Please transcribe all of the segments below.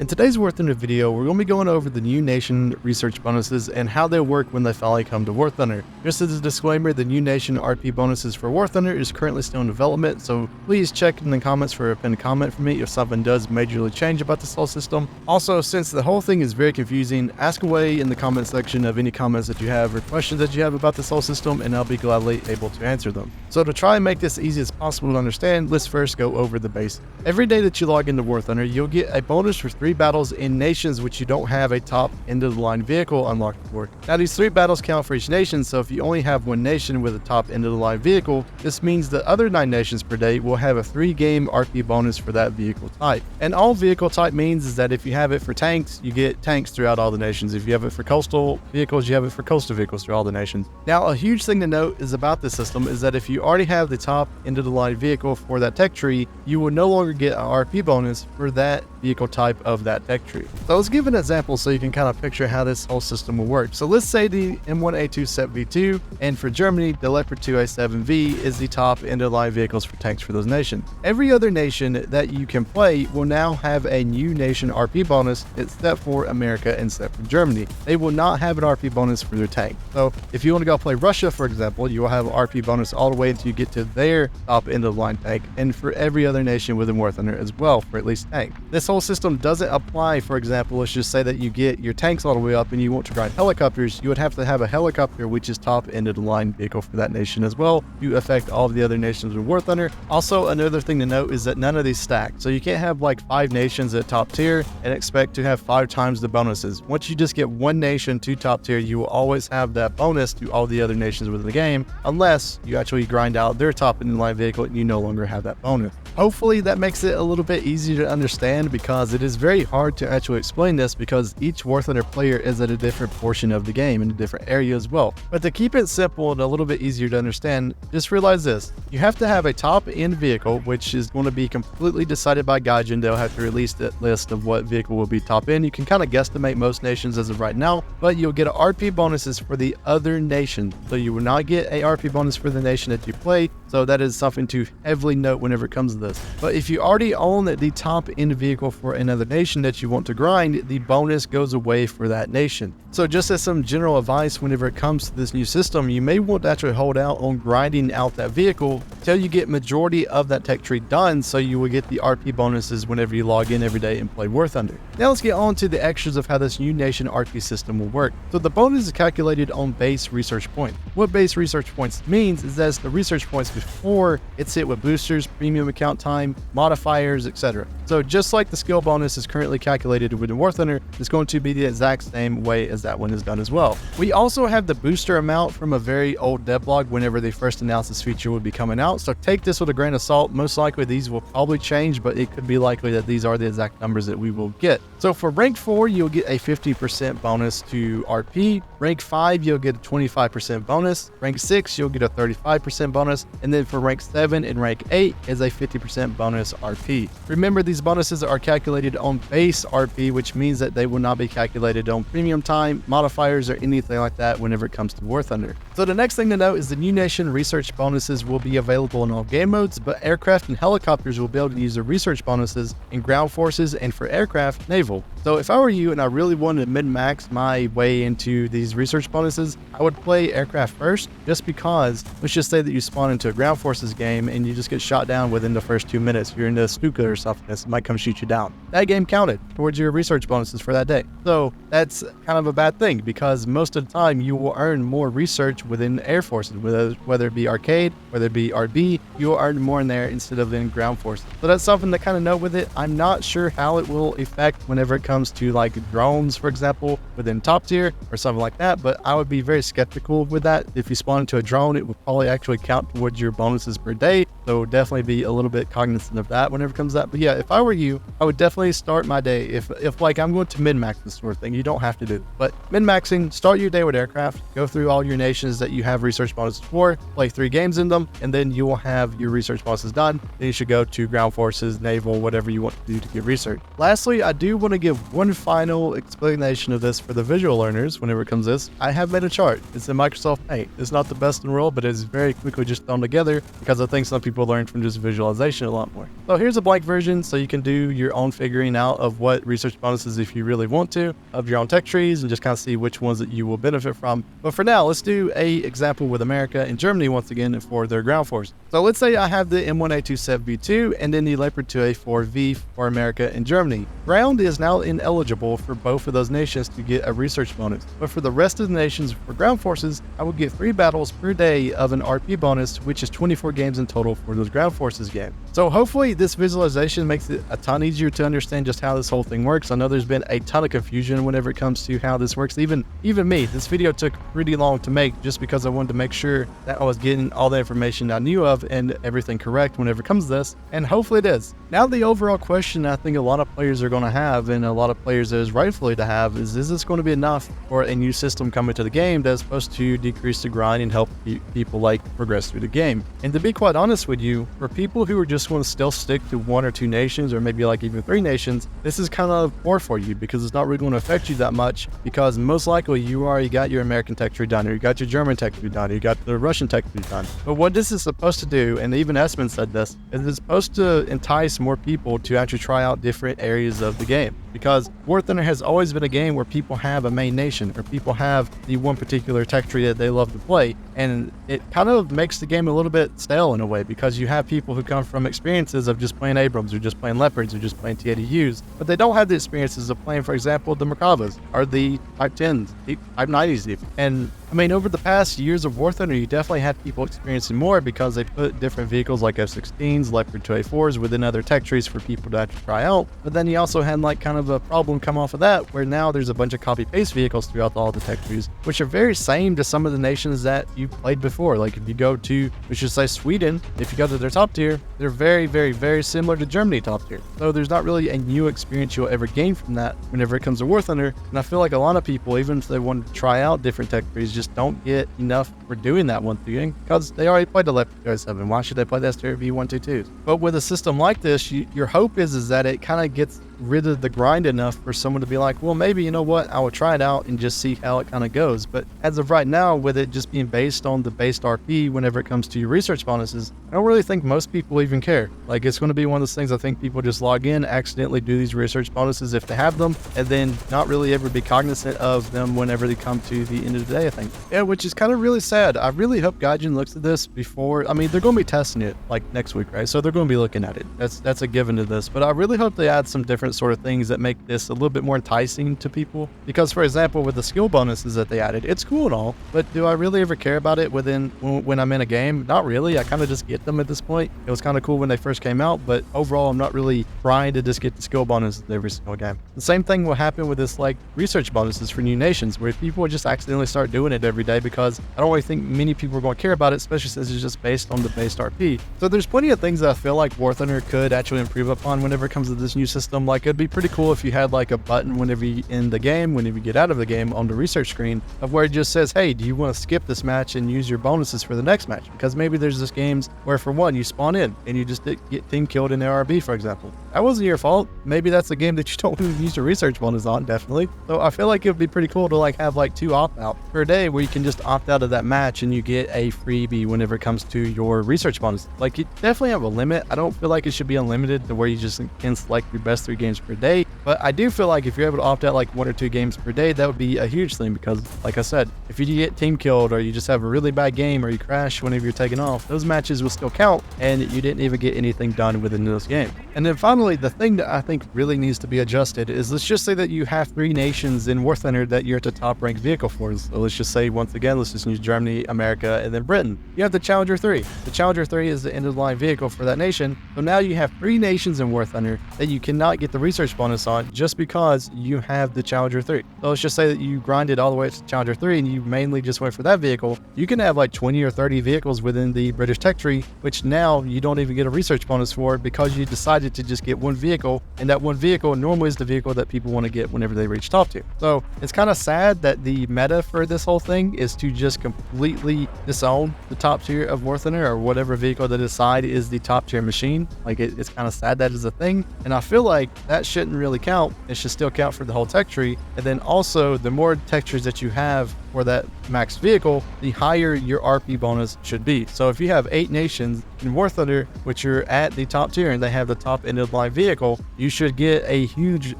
In today's War Thunder video, we're going to be going over the new nation research bonuses and how they work when they finally come to War Thunder. Just as a disclaimer, the new nation RP bonuses for War Thunder is currently still in development, so please check in the comments for a pinned comment from me if something does majorly change about this whole system. Also, since the whole thing is very confusing, ask away in the comment section of any comments that you have or questions that you have about this whole system, and I'll be gladly able to answer them. So to try and make this easy as possible to understand, let's first go over the basics. Every day that you log into War Thunder, you'll get a bonus for 3 battles in nations which you don't have a top end of the line vehicle unlocked for. Now these 3 battles count for each nation, so if you only have one nation with a top end of the line vehicle, this means the other 9 nations per day will have a 3-game RP bonus for that vehicle type. And all vehicle type means is that if you have it for tanks, you get tanks throughout all the nations. If you have it for coastal vehicles, you have it for coastal vehicles through all the nations. Now a huge thing to note is about this system is that if you already have the top end of the line vehicle for that tech tree, you will no longer get an RP bonus for that vehicle type of that tech tree. So let's give an example so you can kind of picture how this whole system will work. So let's say the M1A2 Set V2, and for Germany, the Leopard 2A7V is the top end of the line vehicles for tanks for those nations. Every other nation that you can play will now have a new nation RP bonus except for America and except for Germany. They will not have an RP bonus for their tank. So if you want to go play Russia, for example, you will have an RP bonus all the way until you get to their top end of the line tank, and for every other nation within War Thunder as well for at least tank. This whole system doesn't apply, for example, let's just say that you get your tanks all the way up and you want to grind helicopters, you would have to have a helicopter which is top end of the line vehicle for that nation as well to affect all of the other nations with War Thunder. Also, another thing to note is that none of these stack. So you can't have like 5 nations at top tier and expect to have 5 times the bonuses. Once you just get one nation to top tier, you will always have that bonus to all the other nations within the game, unless you actually grind out their top end of the line vehicle and you no longer have that bonus. Hopefully that makes it a little bit easier to understand, because it is very hard to actually explain this because each War Thunder player is at a different portion of the game in a different area as well. But to keep it simple and a little bit easier to understand, just realize this: you have to have a top end vehicle, which is going to be completely decided by Gaijin. They'll have to release that list of what vehicle will be top end. You can kind of guesstimate most nations as of right now, but you'll get RP bonuses for the other nation. So you will not get a RP bonus for the nation that you play. So that is something to heavily note whenever it comes to this. But if you already own the top end vehicle for another nation that you want to grind, the bonus goes away for that nation. So just as some general advice whenever it comes to this new system, you may want to actually hold out on grinding out that vehicle until you get majority of that tech tree done, so you will get the RP bonuses whenever you log in every day and play War Thunder. Now let's get on to the extras of how this new nation RP system will work. So the bonus is calculated on base research points. What base research points means is that it's the research points before it's hit with boosters, premium account time, modifiers, etc. So just like the skill bonus is currently calculated within War Thunder, it's going to be the exact same way as that one is done as well. We also have the booster amount from a very old devlog whenever they first announced this feature would be coming out, so take this with a grain of salt. Most likely these will probably change, but it could be likely that these are the exact numbers that we will get. So for rank 4, you'll get a 50% bonus to RP. Rank 5, you'll get a 25% bonus. Rank 6, you'll get a 35% bonus. And then for rank 7 and rank 8 is a 50% bonus RP. Remember, these bonuses are calculated on base RP, which means that they will not be calculated on premium time, modifiers, or anything like that whenever it comes to War Thunder. So the next thing to note is the new nation research bonuses will be available in all game modes, but aircraft and helicopters will be able to use the research bonuses in ground forces, and for aircraft, naval. So if I were you and I really wanted to min-max my way into these research bonuses, I would play aircraft first, just because let's just say that you spawn into a ground forces game and you just get shot down within the first 2 minutes. You're into a Stuka or something, this might come shoot you down. That game counted towards your research bonuses for that day. So that's kind of a bad thing, because most of the time you will earn more research within air forces, whether it be arcade, whether it be RB, you will earn more in there instead of in ground forces. So that's something to kind of note with it. I'm not sure how it will affect whenever it comes to like drones, for example, within top tier or something like that, but I would be very skeptical with that. If you spawn into a drone, it would probably actually count towards your bonuses per day, so definitely be a little bit cognizant of that whenever it comes to that. But yeah, if I were you, I would definitely start my day, if like I'm going to min-max this sort of thing, you don't have to do it, but But min-maxing, start your day with aircraft, go through all your nations that you have research bonuses for, play 3 games in them, and then you will have your research bonuses done. Then you should go to ground forces, naval, whatever you want to do to get research. Lastly, I do want to give one final explanation of this for the visual learners whenever it comes to this. I have made a chart. It's in Microsoft Paint. It's not the best in the world, but it's very quickly just thrown together because I think some people learn from just visualization a lot more. So here's a blank version so you can do your own figuring out of what research bonuses, if you really want to, of your own tech trees and just kind of see which ones that you will benefit from. But for now, let's do a example with America and Germany once again for their ground force. So let's say I have the M1A27V2 and then the Leopard 2A4V for America and Germany. Ground is now ineligible for both of those nations to get a research bonus. But for the rest of the nations for ground forces, I will get 3 battles per day of an RP bonus, which is 24 games in total for those ground forces game. So hopefully this visualization makes it a ton easier to understand just how this whole thing works. I know there's been a ton of confusion whenever it comes to how this works. Even me, this video took pretty long to make just because I wanted to make sure that I was getting all the information I knew of and everything correct whenever it comes to this, and hopefully it is. Now the overall question I think a lot of players are going to have, and a lot of players is rightfully to have, is this going to be enough for a new system coming to the game that's supposed to decrease the grind and help people like progress through the game? And to be quite honest with you, for people who are just going to still stick to 1 or 2 nations, or maybe like even 3 nations, this is kind of poor for you because it's not really going to affect you that much, because most likely you already got your American tech tree done, or you got your German tech tree done, or you got the Russian tech tree done. But what this is supposed to do, and even Esmond said this, is it's supposed to entice more people to actually try out different areas of the game. Because War Thunder has always been a game where people have a main nation, or people have the one particular tech tree that they love to play, and it kind of makes the game a little bit stale in a way, because you have people who come from experiences of just playing Abrams, or just playing Leopards, or just playing T-80Us, but they don't have the experiences of playing, for example, the Merkavas, or the Type 10s, Type 90s even. And I mean, over the past years of War Thunder, you definitely had people experiencing more because they put different vehicles like F-16s, Leopard 2A4s within other tech trees for people to actually try out. But then you also had like kind of a problem come off of that, where now there's a bunch of copy-paste vehicles throughout all the tech trees, which are very same to some of the nations that you played before. Like if you go to, we should say Sweden, if you go to their top tier, they're very, very, very similar to Germany top tier. So there's not really a new experience you'll ever gain from that whenever it comes to War Thunder. And I feel like a lot of people, even if they want to try out different tech trees, just don't get enough for doing that one thing because they already played the Leopard 2A7. Why should they play the STRV-122s? But with a system like this, your hope is that it kind of gets rid of the grind enough for someone to be like, well, maybe, you know what, I will try it out and just see how it kind of goes. But as of right now, with it just being based on the based RP whenever it comes to your research bonuses, I don't really think most people even care. Like, it's going to be one of those things I think people just log in, accidentally do these research bonuses if they have them, and then not really ever be cognizant of them whenever they come to the end of the day, I think. Yeah, which is kind of really sad. I really hope Gaijin looks at this before. I mean, they're going to be testing it like next week, right? So they're going to be looking at it. That's a given to this. But I really hope they add some different sort of things that make this a little bit more enticing to people. Because, for example, with the skill bonuses that they added, it's cool and all, but do I really ever care about it when I'm in a game? Not really. I kind of just get them at this point. It was kind of cool when they first came out, but overall, I'm not really trying to just get the skill bonuses every single game. The same thing will happen with this like research bonuses for new nations, where people just accidentally start doing it every day, because I don't really think many people are going to care about it, especially since it's just based on the based RP. So there's plenty of things that I feel like War Thunder could actually improve upon whenever it comes to this new system. Like, it'd be pretty cool if you had like a button whenever you end the game, whenever you get out of the game on the research screen, of where it just says, hey, do you want to skip this match and use your bonuses for the next match? Because maybe there's just games where, for one, you spawn in and you just get team killed in ARB, for example. That wasn't your fault. Maybe that's a game that you don't use your research bonus on, definitely. So I feel like it would be pretty cool to like have like 2 opt-out per day, where you can just opt out of that match and you get a freebie whenever it comes to your research bonus. Like, you definitely have a limit. I don't feel like it should be unlimited to where you just can select your best 3 games per day. But I do feel like if you're able to opt out like 1 or 2 games per day, that would be a huge thing, because like I said, if you get team killed or you just have a really bad game or you crash whenever you're taking off, those matches will still count and you didn't even get anything done within those games. And then finally, the thing that I think really needs to be adjusted is, let's just say that you have 3 nations in War Thunder that you're at the top ranked vehicle for. So let's just say, once again, let's just use Germany, America, and then Britain. You have the Challenger 3. The Challenger 3 is the end of the line vehicle for that nation. So now you have 3 nations in War Thunder that you cannot get the research bonus on just because you have the Challenger 3. So let's just say that you grinded all the way to Challenger 3 and you mainly just went for that vehicle. You can have like 20 or 30 vehicles within the British tech tree, which now you don't even get a research bonus for, because you decided to just get 1 vehicle And that one vehicle normally is the vehicle that people want to get whenever they reach top tier. So it's kind of sad that the meta for this whole thing is to just completely disown the top tier of War Thunder, or whatever vehicle they decide is the top tier machine. Like it's kind of sad that is a thing. And I feel like that shouldn't really count. It should still count for the whole tech tree. And then also, the more tech trees that you have for that max vehicle, the higher your RP bonus should be. So if you have 8 nations in War Thunder, which are at the top tier and they have the top end of line vehicle, you should get a huge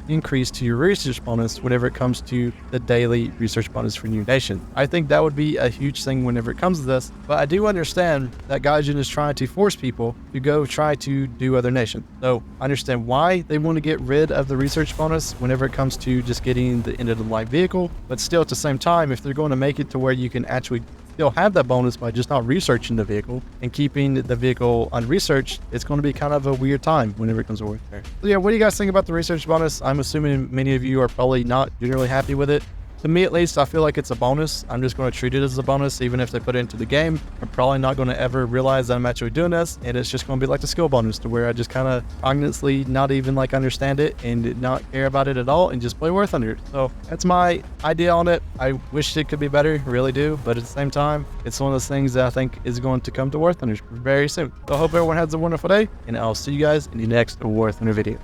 increase to your research bonus whenever it comes to the daily research bonus for new nation. I think that would be a huge thing whenever it comes to this, but I do understand that Gaijin is trying to force people to go try to do other nations. So I understand why they want to get rid of the research bonus whenever it comes to just getting the end of the line vehicle, but still at the same time, if they're going to make it to where you can actually still have that bonus by just not researching the vehicle and keeping the vehicle unresearched, it's going to be kind of a weird time whenever it comes to work there. So yeah, what do you guys think about the research bonus? I'm assuming many of you are probably not generally happy with it. To me, at least, I feel like it's a bonus. I'm just going to treat it as a bonus, even if they put it into the game. I'm probably not going to ever realize that I'm actually doing this, and it's just going to be like the skill bonus, to where I just kind of honestly not even like understand it and not care about it at all and just play War Thunder. So that's my idea on it. I wish it could be better, really do, but at the same time, it's one of those things that I think is going to come to War Thunder very soon. So I hope everyone has a wonderful day, and I'll see you guys in the next War Thunder video.